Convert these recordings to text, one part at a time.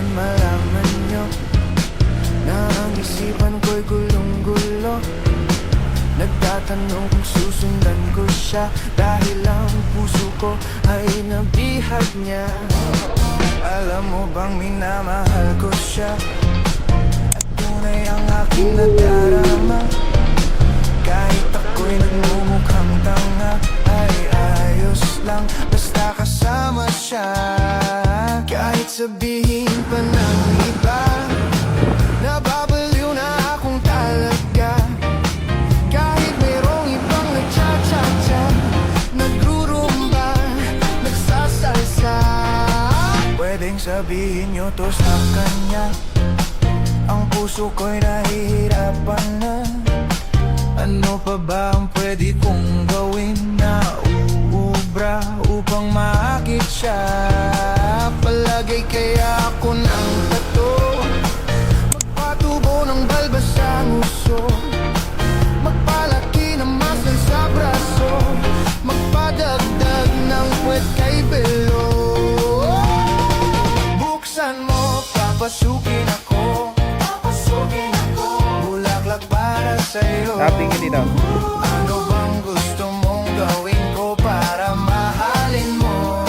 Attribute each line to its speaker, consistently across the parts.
Speaker 1: naman malaman nyo na ang isipan ko'y gulong-gulo. Nagtatanong kung susundan ko siya, dahil ang puso ko ay nabihag niya. Alam mo bang minamahal ko siya, at tunay ang aking nadarama. Kahit ako'y nagmumukhang tanga, ay ayos lang basta kasama siya. Kahit sabihin pa ng iba, nababaliw na akong talaga. Kahit mayroong ibang nagcha-cha-cha, nagrurumba, nagsasalsa. Pwedeng sabihin nyo to sa kanya, ang puso ko'y nahihirapan na. Ano pa ba ang pwede kong gawin na uubra upang maakit siya? Palagay kaya ako ng tato, magpatubo ng balbas sa nguso, magpalaki ng muscle sa braso, magpadagdag ng puwet kay belo. Buksan mo, papasukin ako, bulaklak para sa'yo.
Speaker 2: Tingin dito.
Speaker 1: Ano bang gusto mong gawin ko para mahalin mo?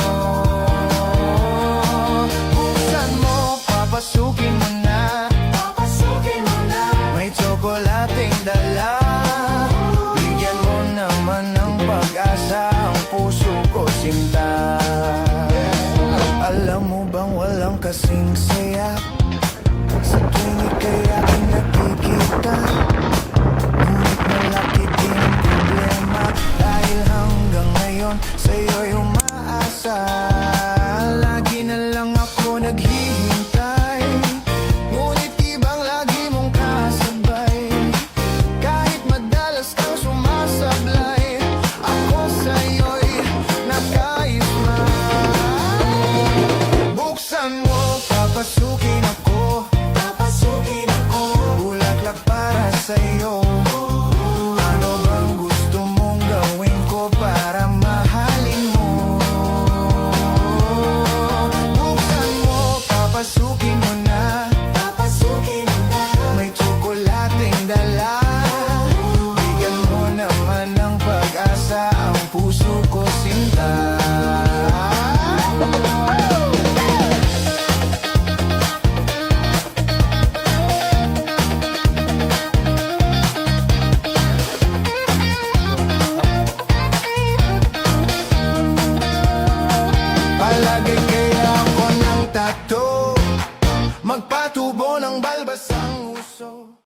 Speaker 1: Buksan mo, papasukin mo na, may tsokolating dala. Bigyan mo naman ng pag-asa ang puso ko, sinta. Alam mo bang walang kasing saya sa tuwing ika'y aking nakikita? Ngunit malaki din ang problema, dahil hanggang ngayon sa'yo'y umaasa. Lagi na lang ako naghihintay, ngunit ibang lagi mong kasabay. Kahit madalas kang sumasablay, ako sa'yo'y nakaisma. Buksan mo, papasukin ako, bulaklak para sa'yo. Ano bang gusto mong gawin ko para mahalin mo? Buksan mo, papasukin mo na, may tsokolating dala. Bigyan mo naman ng pag-asa ang puso ko, sinta. Palagay kaya ako ng tattoo,